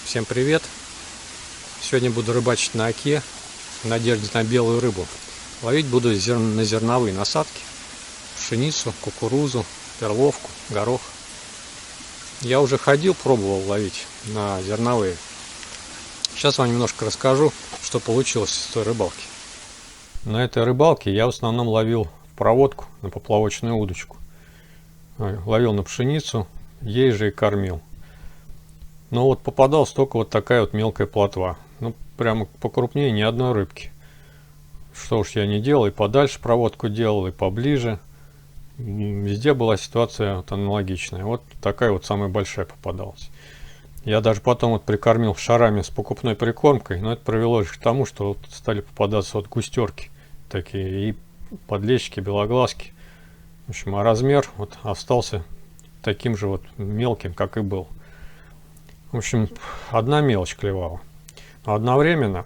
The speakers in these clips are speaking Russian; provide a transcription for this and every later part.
Всем привет! Сегодня буду рыбачить на оке в надежде на белую рыбу. Ловить буду на зерновые насадки: пшеницу, кукурузу, перловку, горох. Я уже ходил, пробовал ловить на зерновые. Сейчас вам немножко расскажу, что получилось с той рыбалки. На этой рыбалке я в основном ловил проводку на поплавочную удочку. Ловил на пшеницу, ей же и кормил. Но вот попадалась только вот такая вот мелкая плотва. Ну, прямо покрупнее ни одной рыбки. Что уж я не делал, и подальше проводку делал, и поближе. Везде была ситуация вот аналогичная. Вот такая вот самая большая попадалась. Я даже потом вот прикормил шарами с покупной прикормкой, но это привело лишь к тому, что вот стали попадаться вот густерки такие, и подлещики, белоглазки. В общем, а размер вот остался таким же вот мелким, как и был. В общем, одна мелочь клевала. Но одновременно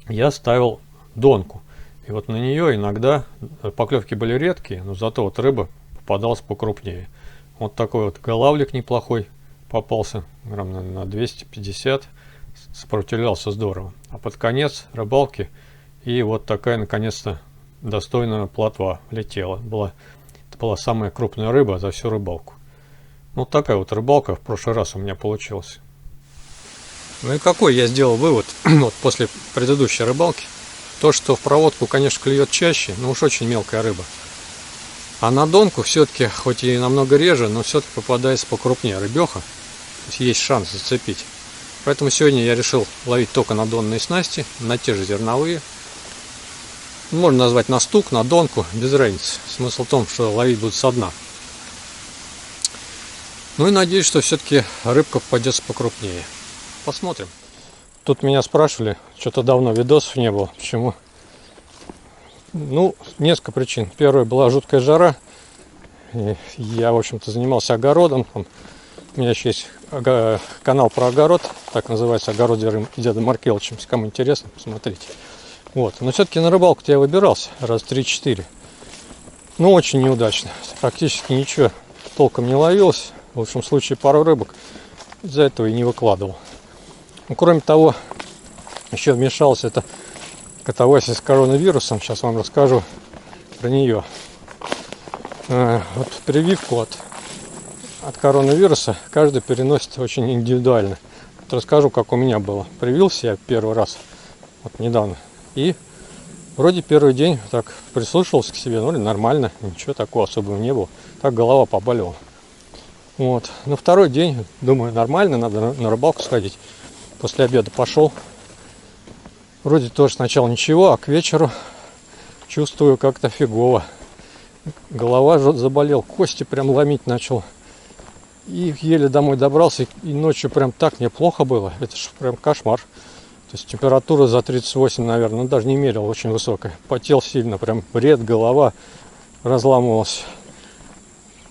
я ставил донку. И вот на нее иногда поклевки были редкие, но зато вот рыба попадалась покрупнее. Вот такой вот голавлик неплохой попался, грамм на 250. Сопротивлялся здорово. А под конец рыбалки и вот такая наконец-то достойная плотва летела. Это была самая крупная рыба за всю рыбалку. Вот такая вот рыбалка в прошлый раз у меня получилась. Ну и какой я сделал вывод вот после предыдущей рыбалки? То, что в проводку, конечно, клюет чаще, но уж очень мелкая рыба. А на донку все-таки, хоть и намного реже, но все-таки попадается покрупнее рыбеха. То есть шанс зацепить. Поэтому сегодня я решил ловить только на донные снасти, на те же зерновые. Можно назвать на стук, на донку, без разницы. Смысл в том, что ловить будут со дна. Ну и надеюсь, что все-таки рыбка попадется покрупнее. Посмотрим. Тут меня спрашивали, что-то давно видосов не было. Почему? Ну, несколько причин. Первая была жуткая жара. И я, в общем-то, занимался огородом. У меня еще есть канал про огород. Так называется, огород деда Маркелыча. Если кому интересно, посмотрите. Вот. Но все-таки на рыбалку-то я выбирался раз 3-4. Ну, очень неудачно. Практически ничего толком не ловилось. В лучшем случае пару рыбок. Из-за этого и не выкладывал. Ну, кроме того, еще вмешалась эта катавасия с коронавирусом. Сейчас вам расскажу про нее. Вот прививку от коронавируса каждый переносит очень индивидуально. Вот расскажу, как у меня было. Привился я первый раз, вот недавно. И вроде первый день так прислушивался к себе, ну нормально, ничего такого особого не было. Так голова побаливала. Вот. На второй день, думаю, нормально, надо на рыбалку сходить. После обеда пошел. Вроде тоже сначала ничего, а к вечеру чувствую как-то фигово. Голова заболел, кости прям ломить начал. И еле домой добрался, и ночью прям так мне плохо было. Это ж прям кошмар. То есть температура за 38, наверное, ну, даже не мерил, очень высокая. Потел сильно, прям бред, голова разламывалась.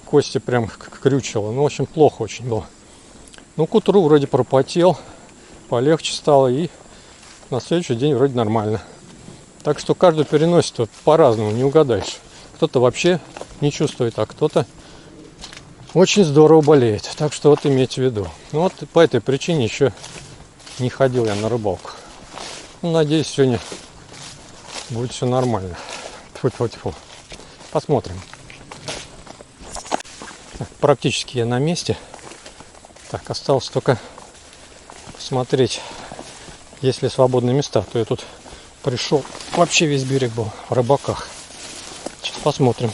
Кости прям крючило. Ну, в общем, плохо очень было. Ну, к утру вроде пропотел. Полегче стало, и на следующий день вроде нормально. Так что каждый переносит вот по-разному, не угадаешь. Кто-то вообще не чувствует, а кто-то очень здорово болеет. Так что вот имейте в виду. Ну вот по этой причине еще не ходил я на рыбалку. Ну, надеюсь, сегодня будет все нормально. Тьфу-тьфу-тьфу. Посмотрим. Так, практически я на месте. Так, осталось только смотреть, есть ли свободные места. То я тут пришел, вообще весь берег был в рыбаках. Сейчас посмотрим.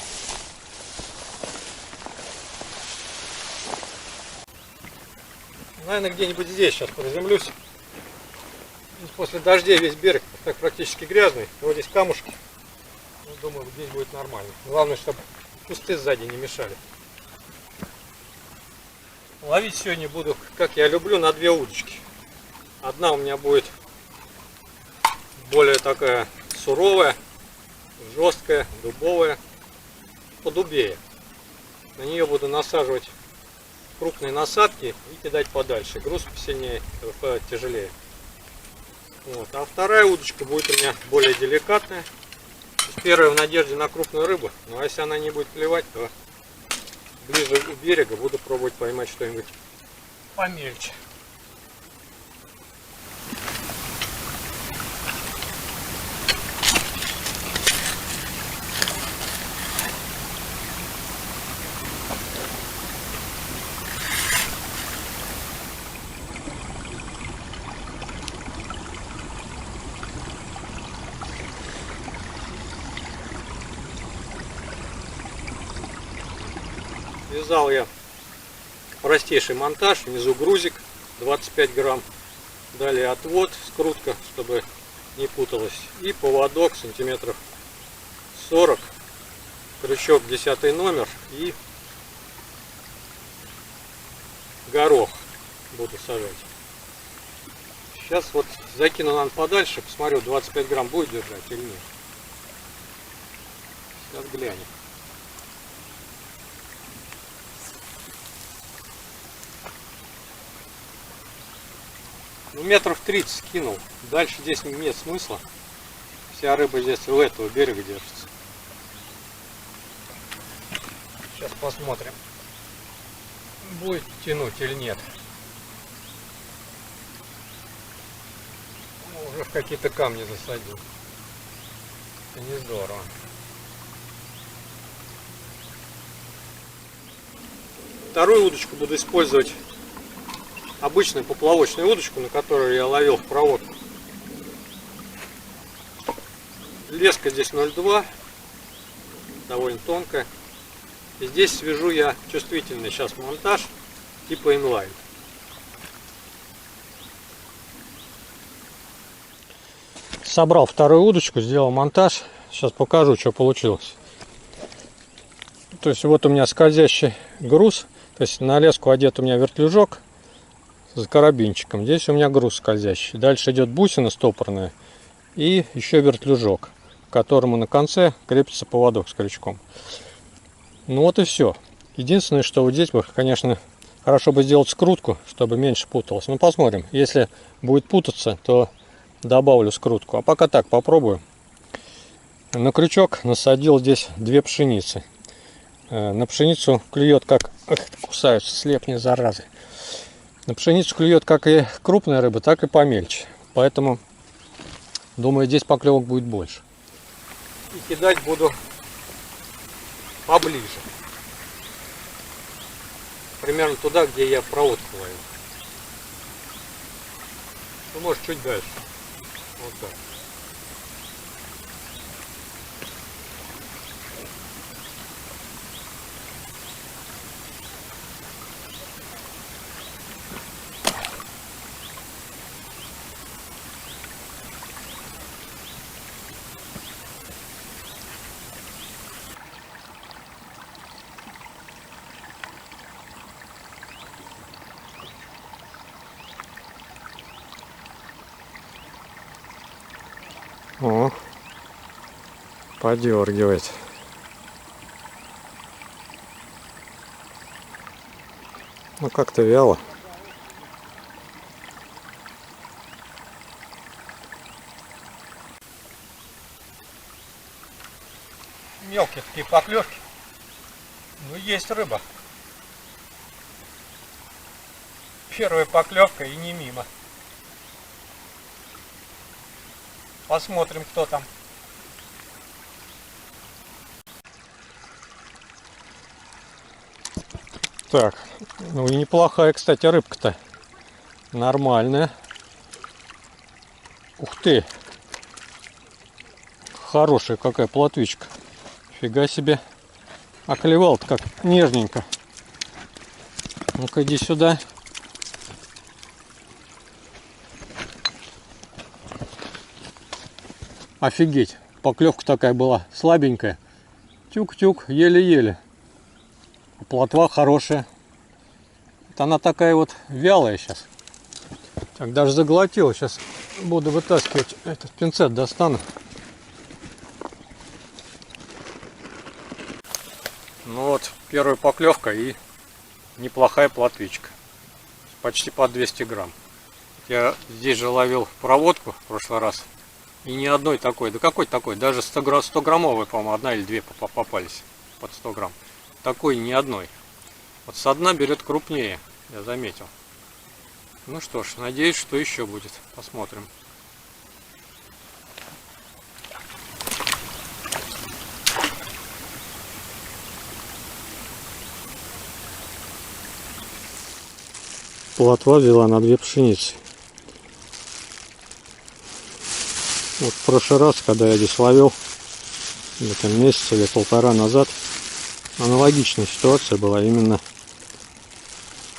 Наверное, где-нибудь здесь сейчас приземлюсь. После дождей весь берег так практически грязный. Вот здесь камушки. Ну, думаю, здесь будет нормально. Главное, чтобы кусты сзади не мешали. Ловить сегодня буду, как я люблю, на две удочки. Одна у меня будет более такая суровая, жесткая, дубовая, подубее. На нее буду насаживать крупные насадки и кидать подальше. Груз посильнее, потяжелее. Вот. А вторая удочка будет у меня более деликатная. Первая в надежде на крупную рыбу. Ну а если она не будет клевать, то ближе у берега буду пробовать поймать что-нибудь помельче. Связал я простейший монтаж. Внизу грузик 25 грамм. Далее отвод, скрутка, чтобы не путалось. И поводок сантиметров 40. Крючок 10 номер. И горох буду сажать. Сейчас вот закину, наверное, подальше. Посмотрю, 25 грамм будет держать или нет. Сейчас глянем. Ну, метров 30 кинул. Дальше здесь нет смысла. Вся рыба здесь у этого берега держится. Сейчас посмотрим, будет тянуть или нет. Уже в какие-то камни засадил. Это не здорово. Вторую удочку буду использовать обычную поплавочную удочку, на которую я ловил в проводку. Леска здесь 0,2, довольно тонкая. И здесь свяжу я чувствительный сейчас монтаж типа инлайн. Собрал вторую удочку, сделал монтаж. Сейчас покажу, что получилось. То есть вот у меня скользящий груз. То есть на леску одет у меня вертлюжок с карабинчиком. Здесь у меня груз скользящий. Дальше идет бусина стопорная и еще вертлюжок, к которому на конце крепится поводок с крючком. Ну вот и все. Единственное, что вот здесь бы, конечно, хорошо бы сделать скрутку, чтобы меньше путалось. Ну посмотрим. Если будет путаться, то добавлю скрутку. А пока так попробую. На крючок насадил здесь 2 пшеницы. На пшеницу клюет как... Эх, кусаются слепни, заразы. На пшеницу клюет как и крупная рыба, так и помельче. Поэтому, думаю, здесь поклевок будет больше. И кидать буду поближе. Примерно туда, где я проводку ловил. Ну, может, чуть дальше. Вот так. О, подергивает. Ну как-то вяло. Мелкие такие поклевки. Ну есть рыба. Первая поклевка и не мимо. Посмотрим, кто там. Так, ну и неплохая, кстати, рыбка-то. Нормальная. Ух ты. Хорошая какая плотвичка. Фига себе. А клевал-то как нежненько. Ну-ка иди сюда. Офигеть, поклевка такая была слабенькая. Тюк-тюк, еле-еле. Плотва хорошая. Это она такая вот вялая сейчас. Так, даже заглотила. Сейчас буду вытаскивать. Этот пинцет достану. Ну вот, первая поклевка и неплохая плотвичка. Почти по 200 грамм. Я здесь же ловил проводку в прошлый раз. И ни одной такой, да какой такой, даже 100-граммовой, по-моему, одна или две попались под 100 грамм. Такой ни одной. Вот со дна берет крупнее, я заметил. Ну что ж, надеюсь, что еще будет. Посмотрим. Плотва взяла на 2 пшеницы. Вот в прошлый раз, когда я здесь ловил, где-то месяц или полтора назад, Аналогичная ситуация была, именно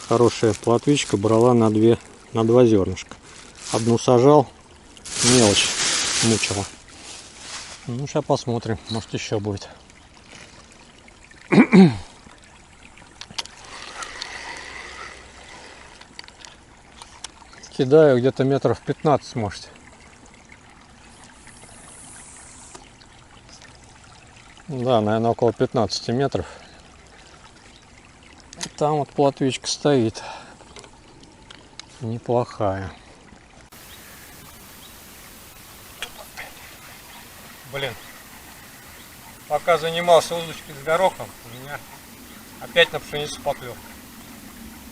хорошая плотвичка брала на два зернышка. Одну сажал, мелочь мучила. Ну, сейчас посмотрим, может еще будет. Кидаю где-то метров 15, может. Да, наверное, около 15 метров. Там вот плотвичка стоит. Неплохая. Блин. Пока занимался удочкой с горохом, у меня опять на пшеницу поклевка.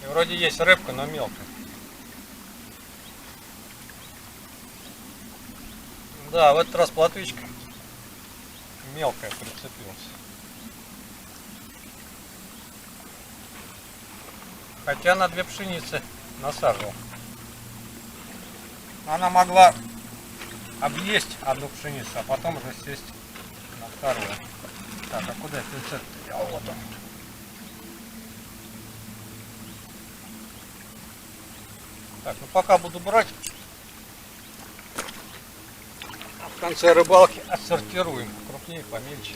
И вроде есть рыбка, но мелкая. Да, в этот раз плотвичка мелкая прицепилась. Хотя на 2 пшеницы насаживал. Она могла объесть одну пшеницу, а потом уже сесть на вторую. Так, а куда пинцет? Вот он. Так, ну пока буду брать. А в конце рыбалки отсортируем. Крупнее, помельче.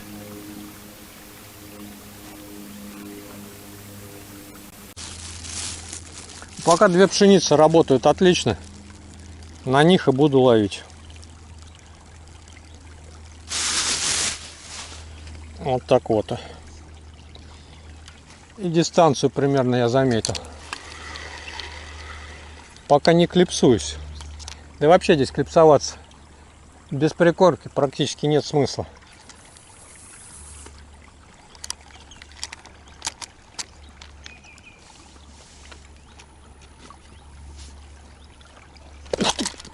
Пока 2 пшеницы работают отлично. На них и буду ловить. Вот так вот. И дистанцию примерно я заметил. Пока не клипсуюсь. Да и вообще здесь клипсоваться без прикормки практически нет смысла.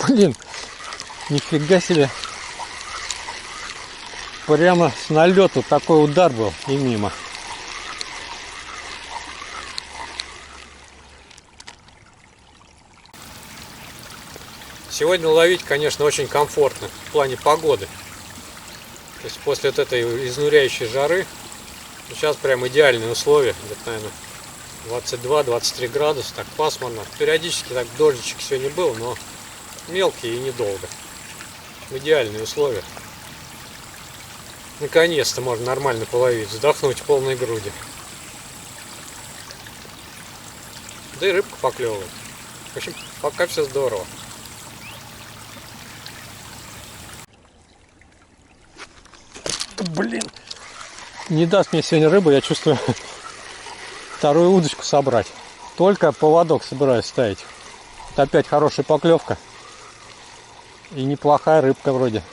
Блин, нифига себе. Прямо с налету такой удар был и мимо. Сегодня ловить, конечно, очень комфортно в плане погоды. То есть после вот этой изнуряющей жары сейчас прям идеальные условия. Где-то, наверное, 22-23 градуса, так пасмурно. Периодически так дождичек сегодня был, но мелкий и недолго. Идеальные условия. Наконец-то можно нормально половить, вздохнуть полной груди. Да и рыбка поклевывает. В общем, пока все здорово. Блин, не даст мне сегодня рыба, я чувствую, вторую удочку собрать. Только поводок собираюсь ставить. Вот опять хорошая поклевка. И неплохая рыбка вроде.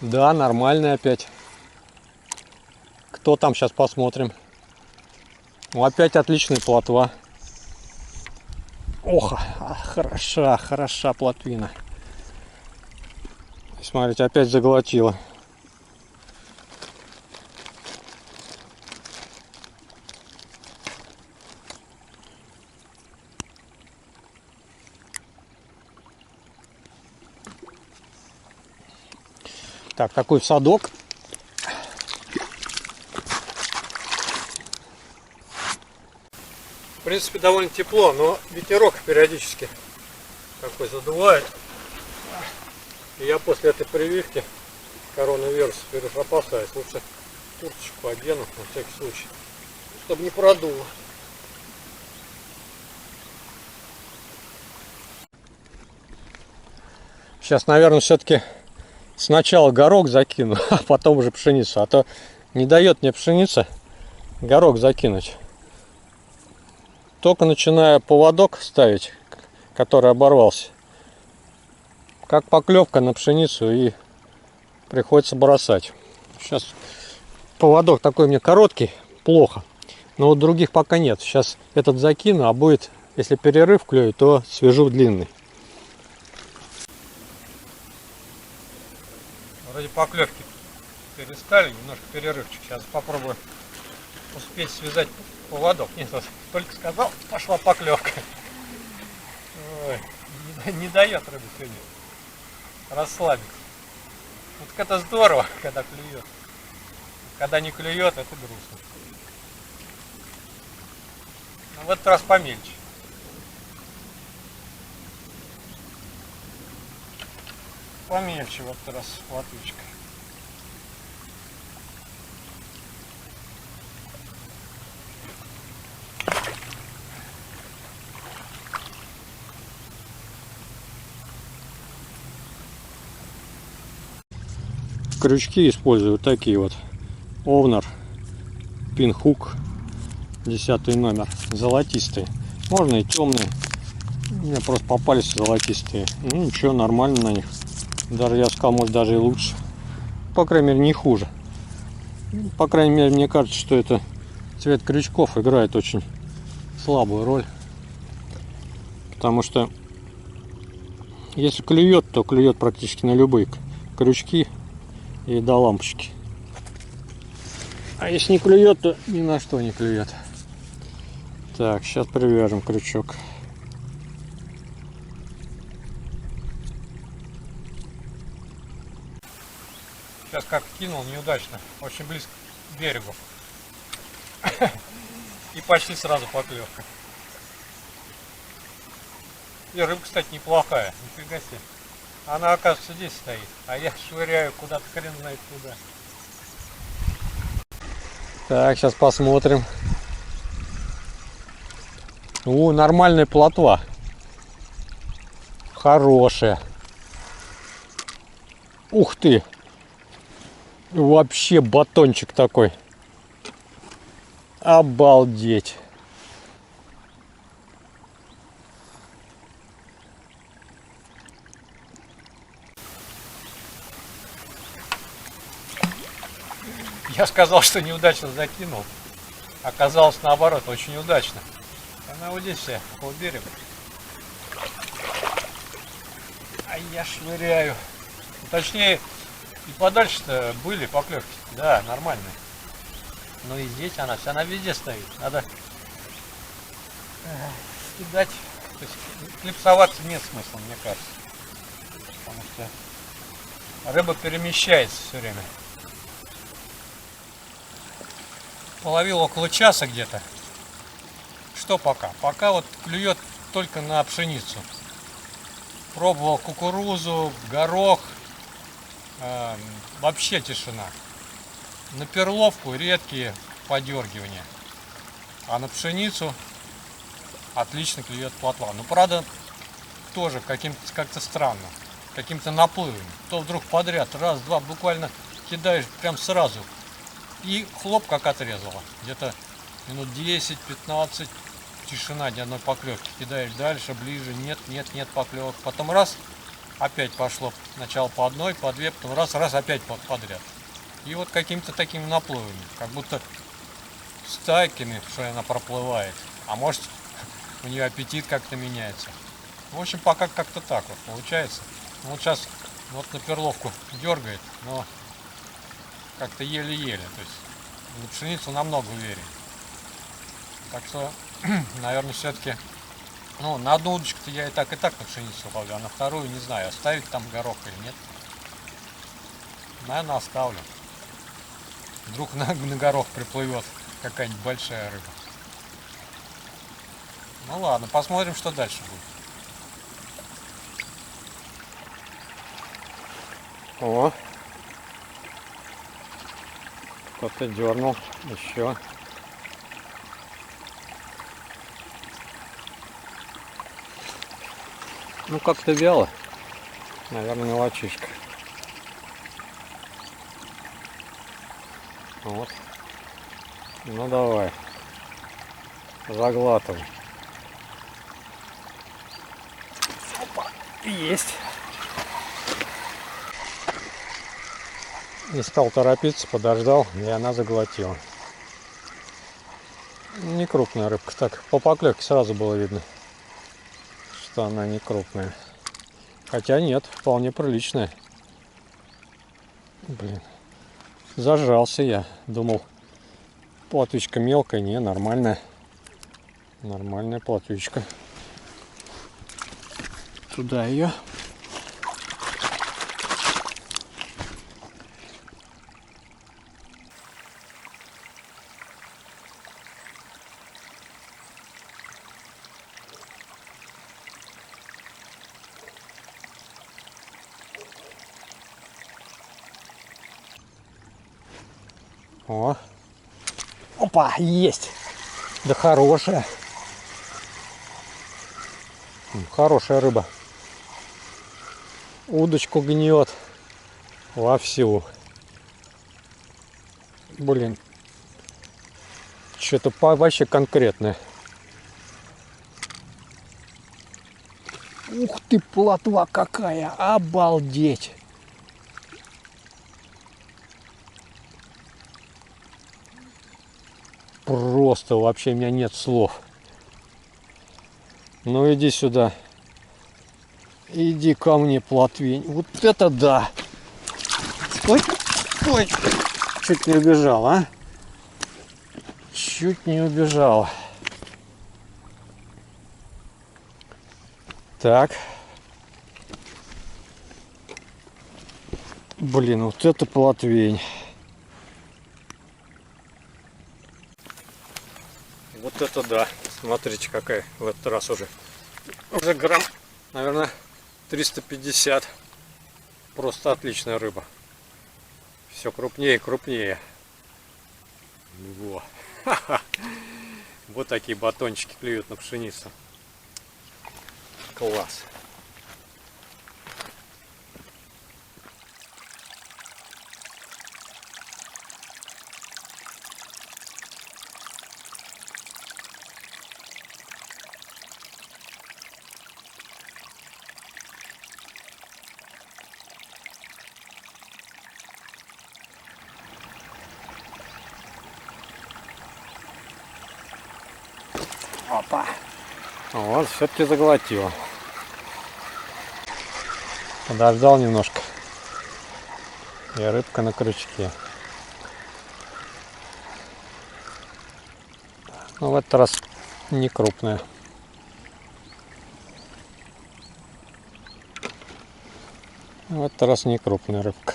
Да, нормальная опять. Кто там, сейчас посмотрим. Ну, опять отличная плотва. Ох, хороша плотвина. Смотрите, опять заглотила. Так, такой садок. В принципе, довольно тепло, но ветерок периодически такой задувает. И я после этой прививки коронавируса теперь уж опасаюсь. Лучше курточку одену на всякий случай, чтобы не продуло. Сейчас, наверное, все-таки сначала горох закину, а потом уже пшеницу. А то не дает мне пшеница горох закинуть. Только начинаю поводок ставить, который оборвался, как поклевка на пшеницу, и приходится бросать. Сейчас поводок такой мне короткий, плохо. Но вот других пока нет. Сейчас этот закину, а будет, если перерыв клюет, то свяжу длинный. Вроде поклевки перестали, немножко перерывчик. Сейчас попробую успеть связать поводок. Нет, вот только сказал, пошла поклевка. Ой, не дает рыбы сегодня расслабиться. Вот так это здорово, когда клюет. Когда не клюет, это грустно. Но в этот раз помельче. Помельче в этот раз плотвичка. Крючки использую такие вот. Овнер, пинхук, 10 номер, золотистые. Можно и темные. У меня просто попались золотистые. Ну ничего, нормально на них. Даже я сказал, может даже и лучше. По крайней мере, не хуже. По крайней мере, мне кажется, что это цвет крючков играет очень слабую роль. Потому что если клюет, то клюет практически на любые крючки и до лампочки. А если не клюет, то ни на что не клюет. Так, сейчас привяжем крючок. Сейчас как кинул неудачно, очень близко к берегу. И почти сразу поклевка. И рыба, кстати, неплохая. Нифига себе. Она, оказывается, здесь стоит. А я швыряю куда-то, хрен знает куда. Так, сейчас посмотрим. О, нормальная плотва. Хорошая. Ух ты. Вообще батончик такой. Обалдеть. Я сказал, что неудачно закинул. Оказалось наоборот, очень удачно. Она вот здесь вся, около берега. А я швыряю. Точнее, и подальше-то были поклевки. Да, нормальные. Но и здесь она везде стоит. Надо кидать. То есть клипсоваться нет смысла, мне кажется. Потому что рыба перемещается все время. Половил около часа где-то. Что пока? Пока вот клюет только на пшеницу. Пробовал кукурузу, горох. Вообще тишина. На перловку редкие подергивания. А на пшеницу отлично клюет плотва. Но правда тоже как-то странно. Каким-то наплывом. То вдруг подряд раз-два буквально кидаешь прям сразу. И хлоп как отрезало. Где-то минут 10-15 тишина, ни одной поклевки. Кидаешь дальше, ближе, нет поклевок. Потом раз, опять пошло. Сначала по одной, по две, потом раз, опять подряд. И вот какими-то такими наплывами. Как будто стайками, что она проплывает. А может, у нее аппетит как-то меняется. В общем, пока как-то так вот получается. Вот сейчас вот на перловку дергает, но как-то еле-еле. То есть на пшеницу намного уверен. Так что, наверное, все-таки, ну, на одну удочку-то я и так на пшеницу ловлю, а на вторую не знаю, оставить там горох или нет. Наверное, оставлю. Вдруг на горох приплывет какая-нибудь большая рыба. Ну ладно, посмотрим, что дальше будет. О! Кто-то дернул еще. Ну как-то вяло. Наверное, мелочишка. Вот. Ну давай. Заглатывай. Опа. Есть. Не стал торопиться, подождал, и она заглотила. Не крупная рыбка. Так, по поклевке сразу было видно, что она не крупная. Хотя нет, вполне приличная. Блин. Зажрался я. Думал, плотвичка мелкая, не, нормальная. Нормальная плотвичка. Туда ее. О. Опа, есть. Да хорошая. Хорошая рыба. Удочку гнет вовсю. Блин. Что-то вообще конкретное. Ух ты, плотва какая! Обалдеть! Просто вообще у меня нет слов. Ну иди сюда. Иди ко мне, плотвень. Вот это да! Ой, ой! Чуть не убежал, а? Чуть не убежал. Так. Блин, вот это плотвень. Вот это да. Смотрите, какая в этот раз уже грамм, наверное, 350. Просто отличная рыба. Все крупнее и крупнее. Во. Вот такие батончики клюют на пшеницу. Класс. Опа. Вот, все-таки заглотил. Подождал немножко. И рыбка на крючке. Но в этот раз не крупная. В этот раз не крупная рыбка.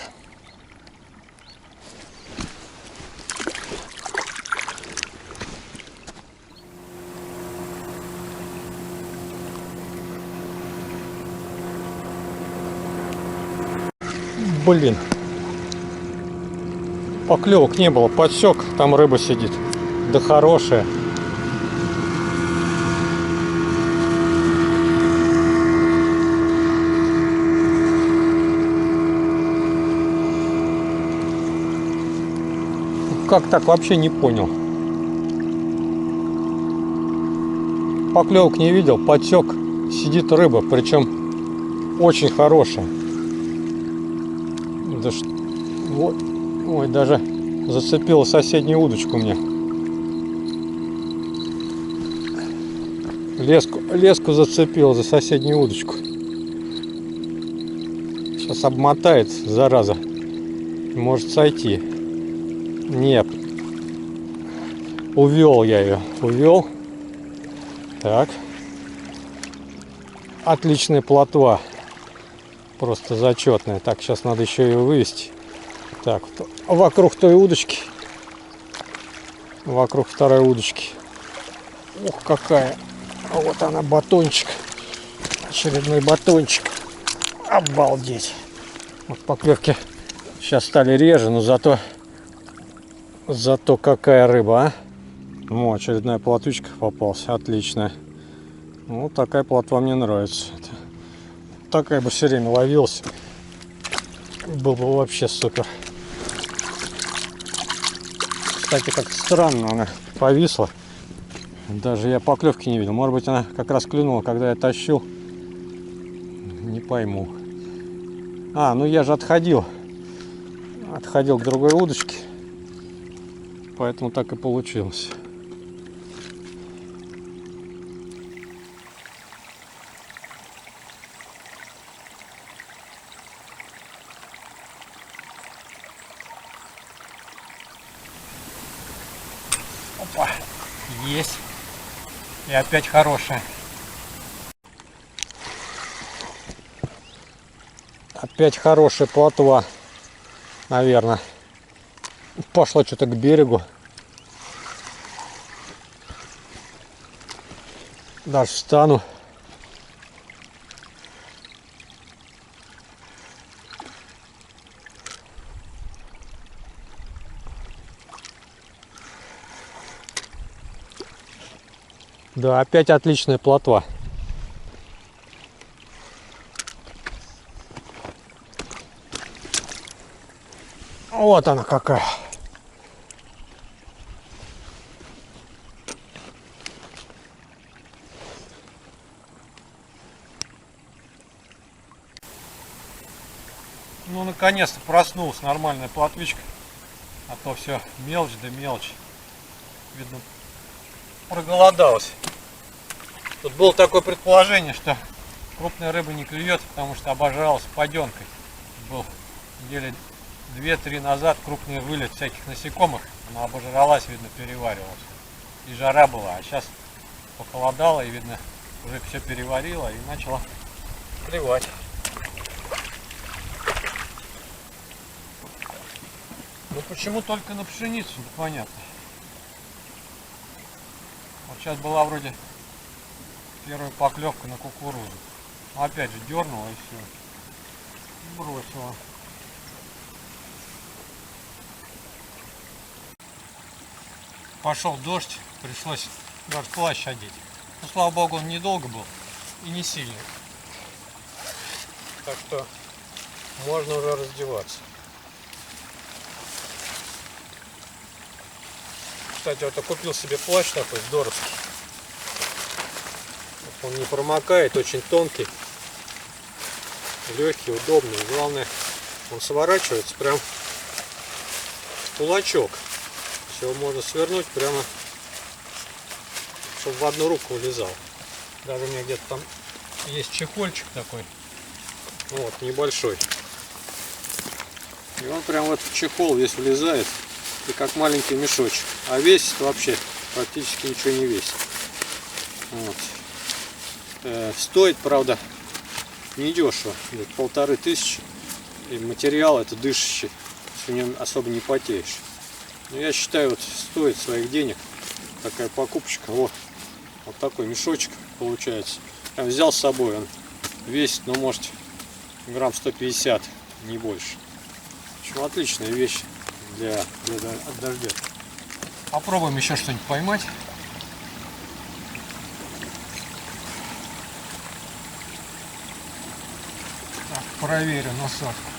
Блин. Поклевок не было. Подсек, там рыба сидит. Да хорошая. Как так, вообще не понял. Поклевок не видел, подсек, сидит рыба, причем очень хорошая. Да что, вот, ой, даже зацепила соседнюю удочку мне. Леску зацепила за соседнюю удочку. Сейчас обмотает, зараза. Может сойти. Нет. Увел я ее. Увел. Так. Отличная плотва. Просто зачетная. Так, сейчас надо еще ее вывести. Так, вокруг той удочки. Вокруг второй удочки. Ух, какая. А вот она, батончик. Очередной батончик. Обалдеть. Вот поклевки сейчас стали реже, но зато какая рыба, а? Ну, очередная плотвичка попалась. Отличная. Вот такая плотва мне нравится. Такая бы все время ловилась. Был бы вообще супер. Кстати, как-то странно она повисла. Даже я поклевки не видел. Может быть, она как раз клюнула, когда я тащил. Не пойму. А, ну я же отходил. Отходил к другой удочке. Поэтому так и получилось. Опа, есть. И опять хорошая. Опять хорошая плотва, наверное. Пошла что-то к берегу. Даже встану. Да, опять отличная плотва. Вот она какая. Ну, наконец-то проснулась нормальная плотвичка. А то все мелочь да мелочь. Видно, проголодалась. Тут было такое предположение, что крупная рыба не клюет, потому что обожралась паденкой. Был недели 2-3 назад крупный вылет всяких насекомых. Она обожралась, видно, переваривалась. И жара была. А сейчас похолодало и, видно, уже все переварило и начала клевать. Ну почему только на пшеницу, непонятно. Вот сейчас была вроде первая поклевка на кукурузу. Но опять же дернула и все. Бросила. Пошел дождь, пришлось даже плащ одеть. Но слава богу, он недолго был и не сильный. Так что можно уже раздеваться. Кстати, вот я купил себе плащ такой здоровский. Он не промокает, очень тонкий, легкий, удобный. И главное, он сворачивается прям в кулачок. Его можно свернуть прямо, чтобы в одну руку влезал. Даже у меня где-то там есть чехольчик такой, вот, небольшой. И он прям в этот чехол весь влезает. И как маленький мешочек. А весит вообще практически ничего не весит. Вот. Стоит, правда, недешево. 1500. И материал это дышащий. В нем особо не потеешь. Но я считаю, вот стоит своих денег такая покупочка. Вот такой мешочек получается. Я взял с собой. Он весит, ну, может, грамм 150, не больше. В общем, отличная вещь. Для дождя. Попробуем еще что-нибудь поймать. Так, проверю насадку.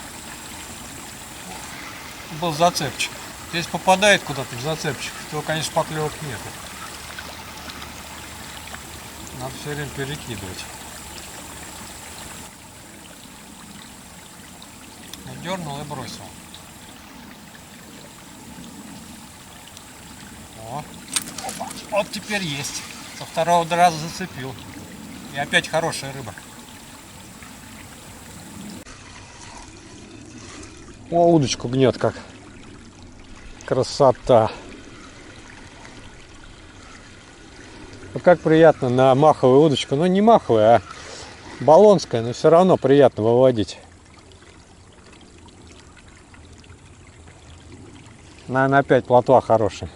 Был зацепчик. Если попадает куда-то в зацепчик, то, конечно, поклевок нет. Надо все время перекидывать. Дернул и бросил. Опа. Вот теперь есть. Со второго раза зацепил. И опять хорошая рыба. О, удочку гнет как. Красота. Вот как приятно на маховую удочку. Ну не маховая, а баллонская, но все равно приятно выводить. Наверное, опять плотва хорошая.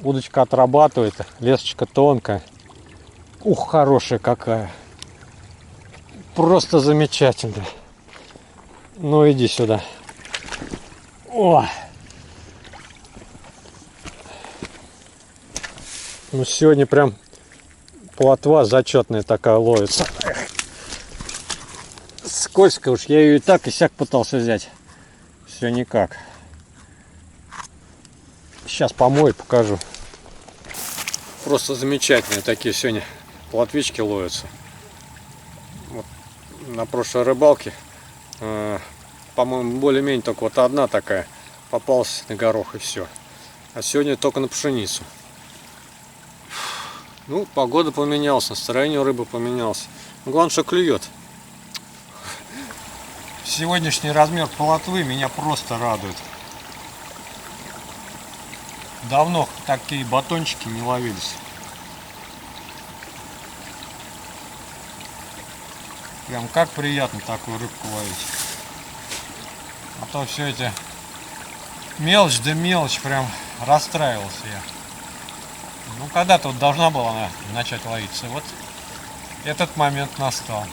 Удочка отрабатывает, лесочка тонкая. Ух, хорошая какая. Просто замечательно. Ну иди сюда. О! Ну сегодня прям плотва зачетная такая ловится. Скользко уж, я ее и так и сяк пытался взять. Все никак. Сейчас помою, покажу. Просто замечательные такие сегодня плотвички ловятся. Вот на прошлой рыбалке, по-моему, более-менее только вот одна такая попалась на горох и все. А сегодня только на пшеницу. Ну, погода поменялась, настроение у рыбы поменялось. Но главное, что клюет. Сегодняшний размер плотвы меня просто радует. Давно такие батончики не ловились. Прям как приятно такую рыбку ловить. А то все эти мелочь да мелочь, прям расстраивался я. Ну когда-то вот должна была она начать ловиться. Вот этот момент настал.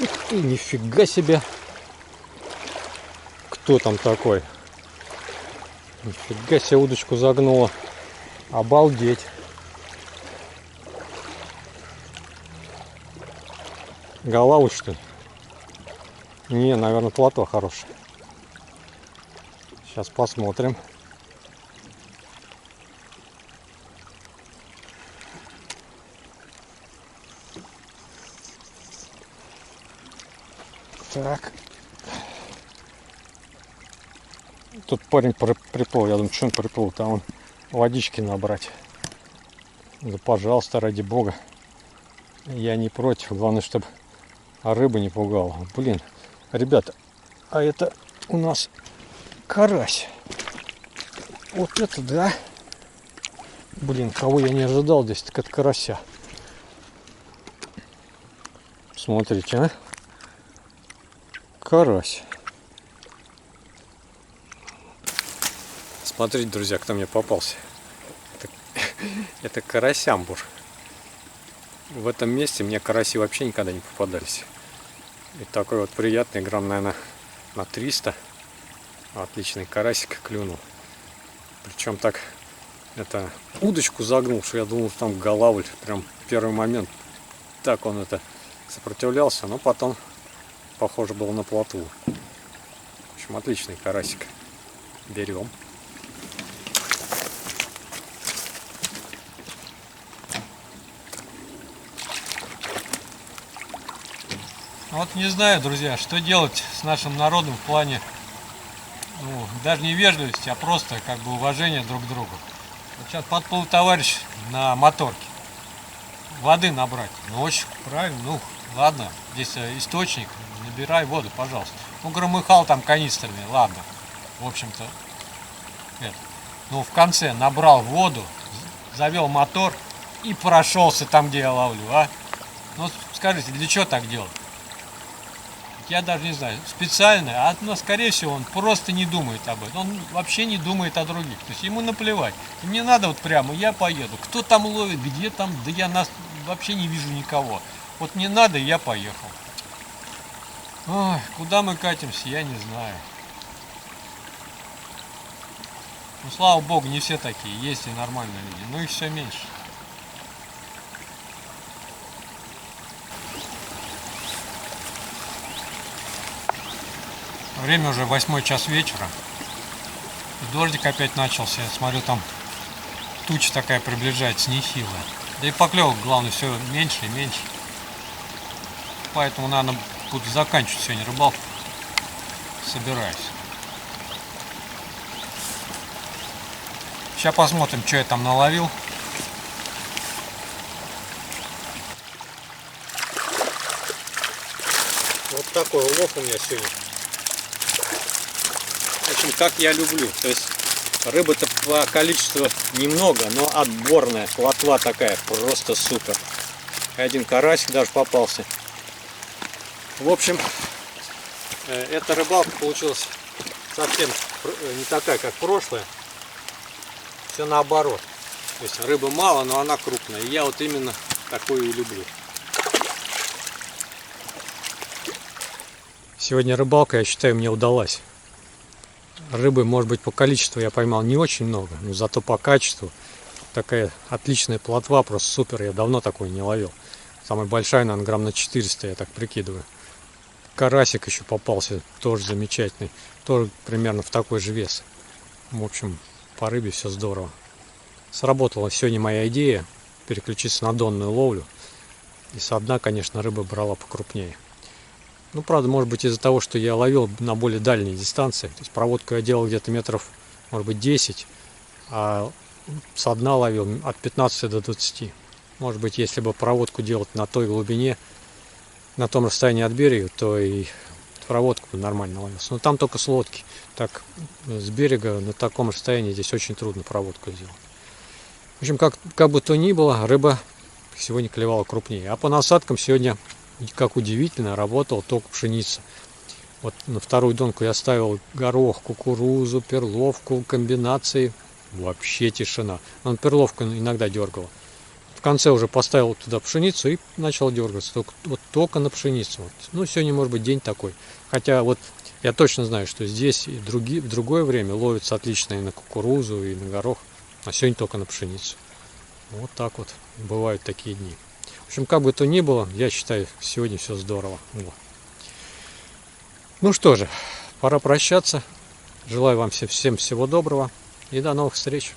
Ух ты, нифига себе! Кто там такой? Нифига себе, удочку загнула. Обалдеть! Голаву, что ли? Не, наверное, плотва хорошая. Сейчас посмотрим. Так. Тут парень приплыл. Я думаю, что он приплыл? Там он водички набрать. Да, пожалуйста, ради бога. Я не против. Главное, чтобы рыба не пугала. Блин, ребята, а это у нас карась. Вот это да. Блин, кого я не ожидал здесь, так это карася. Смотрите, а. Карась. Смотрите, друзья, кто мне попался. Это карасямбур. В этом месте мне караси вообще никогда не попадались. И такой вот приятный, грамм, наверное, на 300. Отличный карасик клюнул. Причем так, это удочку загнул, что я думал, там голавль. Прям в первый момент так он это сопротивлялся, но потом, похоже, было на плотву. В общем, отличный карасик. Берем. Вот не знаю, друзья, что делать с нашим народом в плане, ну, даже не вежливости, а просто как бы уважения друг к другу. Вот сейчас подплыл товарищ на моторке. Воды набрать. Ну, очень правильно. Ну, ладно, здесь источник, набирай воду, пожалуйста. Ну, громыхал там канистрами, ладно. В общем-то, это. Ну, в конце набрал воду, завел мотор и прошелся там, где я ловлю, а? Ну, скажите, для чего так делать? Я даже не знаю, специально, но скорее всего он просто не думает об этом. Он вообще не думает о других. То есть ему наплевать. И мне надо вот прямо, я поеду. Кто там ловит, где там, да я вообще не вижу никого. Вот мне надо, я поехал. Ой, куда мы катимся, я не знаю. Ну, слава богу, не все такие, есть и нормальные люди. Ну их все меньше. Время уже 8 час вечера. И дождик опять начался. Я смотрю, там туча такая приближается, нехилая. Да и поклевок, главное, все меньше и меньше. Поэтому, наверное, буду заканчивать сегодня рыбалку. Собираюсь. Сейчас посмотрим, что я там наловил. Вот такой улов у меня сегодня. В общем, как я люблю. То есть рыба-то по количеству немного, но отборная. Плотва такая, просто супер. Один карасик даже попался. В общем, эта рыбалка получилась совсем не такая, как прошлая. Все наоборот. То есть рыбы мало, но она крупная. И я вот именно такую и люблю. Сегодня рыбалка, я считаю, мне удалась. Рыбы, может быть, по количеству я поймал не очень много, но зато по качеству такая отличная плотва, просто супер. Я давно такой не ловил. Самая большая, наверное, грамм на 400, я так прикидываю. Карасик еще попался, тоже замечательный. Тоже примерно в такой же вес. В общем, по рыбе все здорово. Сработала сегодня моя идея переключиться на донную ловлю. И со дна, конечно, рыба брала покрупнее. Ну, правда, может быть, из-за того, что я ловил на более дальней дистанции. То есть проводку я делал где-то метров, может быть, 10, а со дна ловил от 15 до 20. Может быть, если бы проводку делать на той глубине, на том расстоянии от берега, то и проводку бы нормально ловился. Но там только с лодки. Так, с берега на таком расстоянии здесь очень трудно проводку сделать. В общем, как бы то ни было, рыба сегодня клевала крупнее. А по насадкам сегодня, как удивительно, работала только пшеница. Вот на вторую донку я ставил горох, кукурузу, перловку, комбинации. Вообще тишина. Он перловку иногда дергала. конце уже поставил туда пшеницу и начал дергаться. Только на пшеницу. Вот. Ну, сегодня может быть день такой. Хотя вот я точно знаю, что здесь и в другое время ловится отлично и на кукурузу, и на горох. А сегодня только на пшеницу. Вот так вот бывают такие дни. В общем, как бы то ни было, я считаю, сегодня все здорово. Вот. Ну что же, пора прощаться. Желаю вам всем всего доброго и до новых встреч.